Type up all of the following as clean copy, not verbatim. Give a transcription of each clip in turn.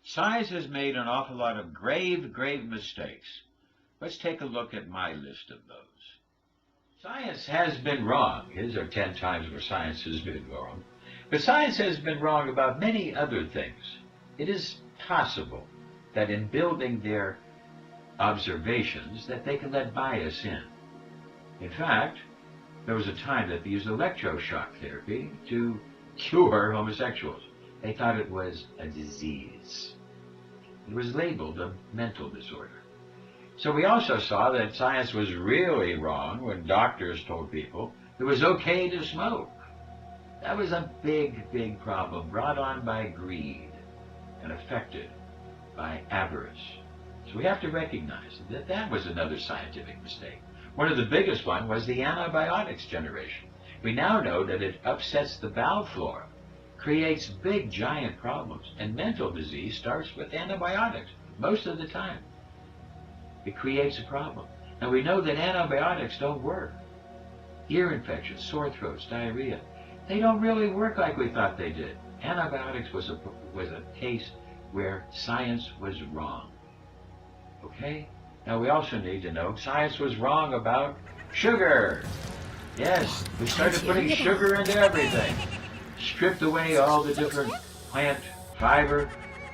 Science has made an awful lot of grave mistakes. Let's take a look at my list of those. Science has been wrong. Here's our 10 times where science has been wrong. But science has been wrong about many other things. It is possible that in building their observations that they can let bias in. In fact, there was a time that they used electroshock therapy to cure homosexuals. They thought it was a disease. It was labeled a mental disorder. So we also saw that science was really wrong when doctors told people it was okay to smoke. That was a big problem brought on by greed and affected by avarice. So we have to recognize that that was another scientific mistake. One of the biggest one was the antibiotics generation. We now know that it upsets the bowel flora, creates big giant problems, and mental disease starts with antibiotics most of the time. It creates a problem. Now we know that antibiotics don't work. Ear infections, sore throats, diarrhea, they don't really work like we thought they did. Antibiotics was a case where science was wrong. Okay? Now we also need to know science was wrong about sugar. Yes, we started putting sugar into everything. Stripped away all the different plant fiber,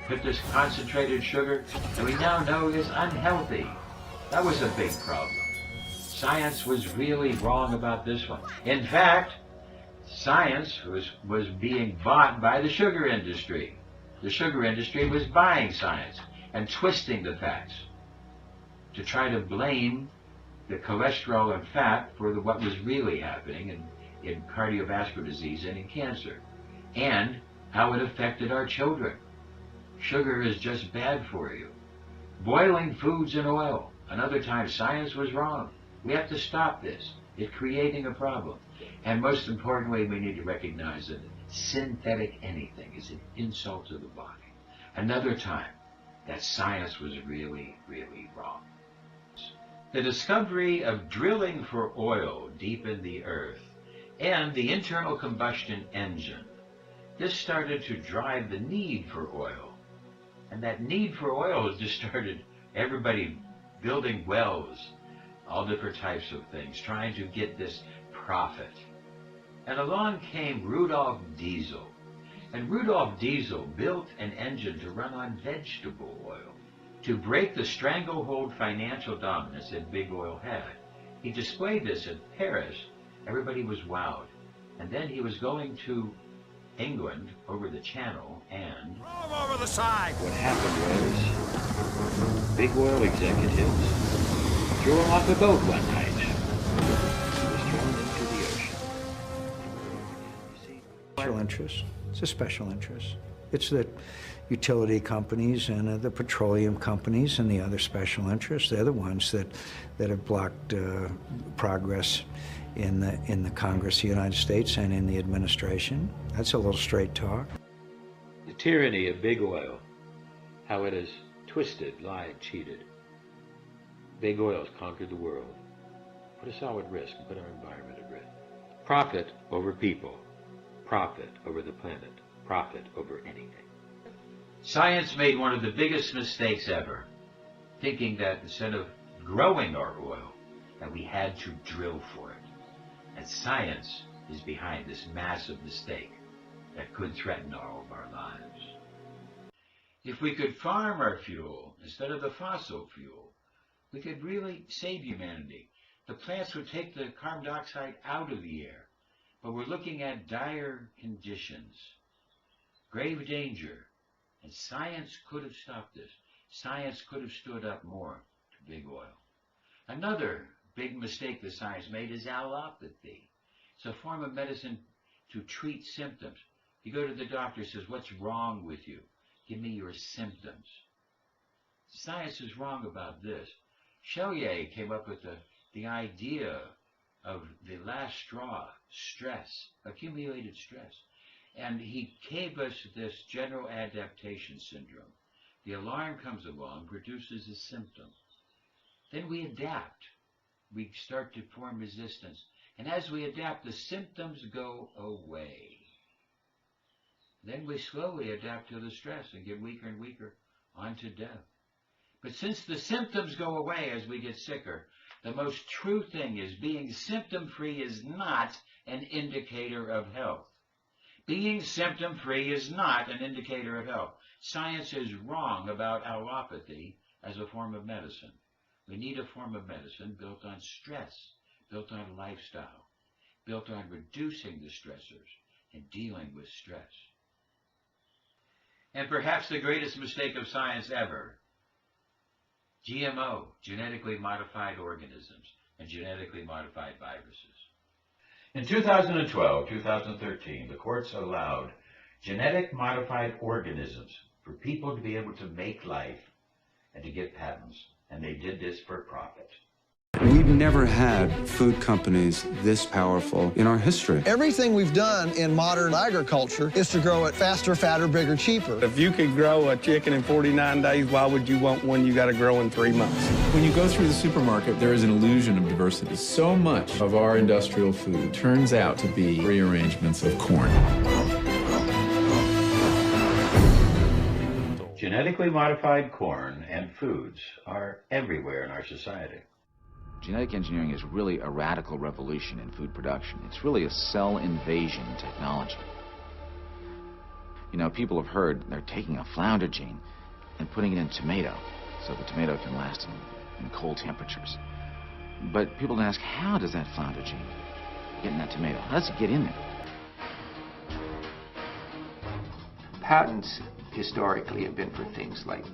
put this concentrated sugar that we now know is unhealthy. That was a big problem. Science was really wrong about this one. In fact, science was being bought by the sugar industry. The sugar industry was buying science and twisting the facts to try to blame the cholesterol and fat for what was really happening in cardiovascular disease and in cancer, and how it affected our children. Sugar is just bad for you. Boiling foods in oil. Another time science was wrong. We have to stop this. It's creating a problem. And most importantly, we need to recognize that synthetic anything is an insult to the body. Another time that science was really wrong. The discovery of drilling for oil deep in the earth and the internal combustion engine. This started to drive the need for oil. And that need for oil just started everybody building wells, all different types of things, trying to get this profit. And along came Rudolf Diesel. And Rudolf Diesel built an engine to run on vegetable oil to break the stranglehold financial dominance that big oil had. He displayed this in Paris. Everybody was wowed. And then he was going to England over the channel, and over the side. What happened was big oil executives threw him off a boat one night. He was thrown into the ocean. Special interest. It's a special interest. It's the utility companies and the petroleum companies and the other special interests. They're the ones that have blocked progress in the Congress of the United States and in the administration. That's a little straight talk. The tyranny of big oil, how it has twisted, lied, cheated. Big oil has conquered the world, put us all at risk, and put our environment at risk. Profit over people, profit over the planet, profit over anything. Science made one of the biggest mistakes ever, thinking that instead of growing our oil, that we had to drill for it. And science is behind this massive mistake that could threaten all of our lives. If we could farm our fuel instead of the fossil fuel, we could really save humanity. The plants would take the carbon dioxide out of the air, but we're looking at dire conditions, grave danger, and science could have stopped this. Science could have stood up more to big oil. Another big mistake that science made is allopathy. It's a form of medicine to treat symptoms. You go to the doctor, says, "What's wrong with you? Give me your symptoms." Science is wrong about this. Chelier came up with the idea of the last straw, stress, accumulated stress. And he gave us this general adaptation syndrome. The alarm comes along, produces a symptom. Then we adapt. We start to form resistance. And as we adapt, the symptoms go away. Then we slowly adapt to the stress and get weaker and weaker on to death. But since the symptoms go away as we get sicker, the most true thing is being symptom-free is not an indicator of health. Being symptom-free is not an indicator of health. Science is wrong about allopathy as a form of medicine. We need a form of medicine built on stress, built on lifestyle, built on reducing the stressors and dealing with stress. And perhaps the greatest mistake of science ever, GMO, genetically modified organisms, and genetically modified viruses. In 2012, 2013, the courts allowed genetic modified organisms for people to be able to make life and to get patents, and they did this for profit. We've never had food companies this powerful in our history. Everything we've done in modern agriculture is to grow it faster, fatter, bigger, cheaper. If you could grow a chicken in 49 days, why would you want one you got to grow in 3 months? When you go through the supermarket, there is an illusion of diversity. So much of our industrial food turns out to be rearrangements of corn. Genetically modified corn and foods are everywhere in our society. Genetic engineering is really a radical revolution in food production. It's really a cell invasion technology. You know, people have heard they're taking a flounder gene and putting it in tomato so the tomato can last in cold temperatures. But people don't ask, how does that flounder gene get in that tomato? How does it get in there? Patents historically have been for things like,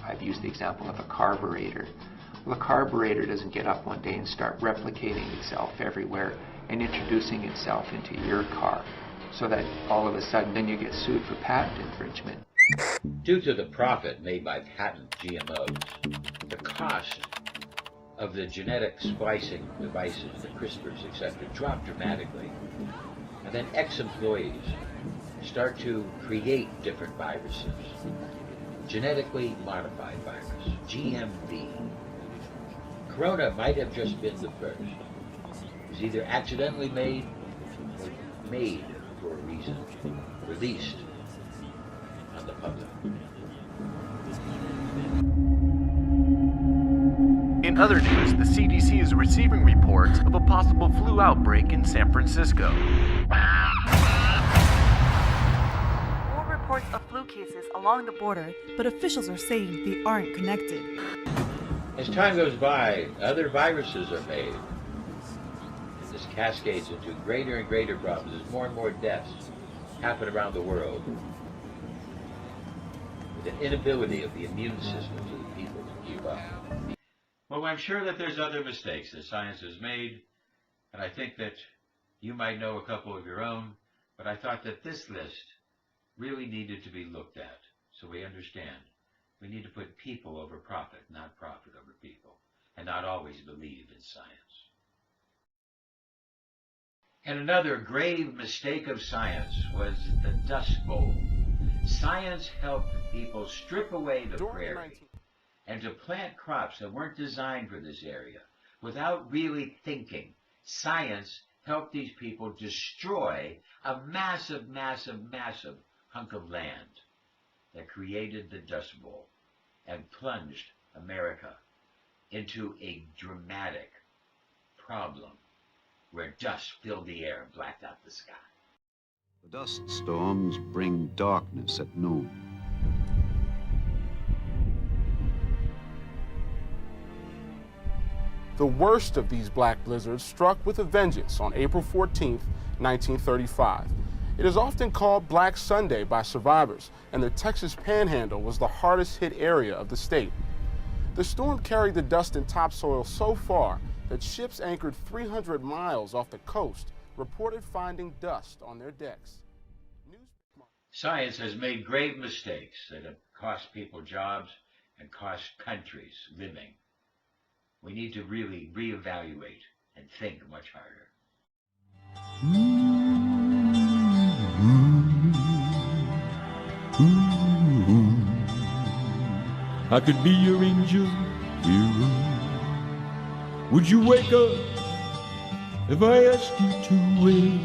I've used the example of a carburetor. Well, a carburetor doesn't get up one day and start replicating itself everywhere and introducing itself into your car so that all of a sudden then you get sued for patent infringement. Due to the profit made by patent GMOs, the cost of the genetic splicing devices, the CRISPRs, etc., drop dramatically. And then ex-employees start to create different viruses. Genetically modified virus, GMV. Corona might have just been the first. It was either accidentally made or made for a reason, released on the public. In other news, the CDC is receiving reports of a possible flu outbreak in San Francisco. More reports of flu cases along the border, but officials are saying they aren't connected. As time goes by, other viruses are made. And this cascades into greater and greater problems as more and more deaths happen around the world. With an inability of the immune systems of the people to keep up. Well, I'm sure that there's other mistakes that science has made, and I think that you might know a couple of your own, but I thought that this list really needed to be looked at so we understand. We need to put people over profit, not profit over people, and not always believe in science. And another grave mistake of science was the Dust Bowl. Science helped people strip away the prairie and to plant crops that weren't designed for this area without really thinking. Science helped these people destroy a massive, massive, massive hunk of land that created the Dust Bowl and plunged America into a dramatic problem where dust filled the air and blacked out the sky. The dust storms bring darkness at noon. The worst of these black blizzards struck with a vengeance on April 14, 1935. It is often called Black Sunday by survivors, and the Texas Panhandle was the hardest hit area of the state. The storm carried the dust and topsoil so far that ships anchored 300 miles off the coast reported finding dust on their decks. Science has made grave mistakes that have cost people jobs and cost countries living. We need to really reevaluate and think much harder. I could be your angel hero. Would you wake up if I asked you to wake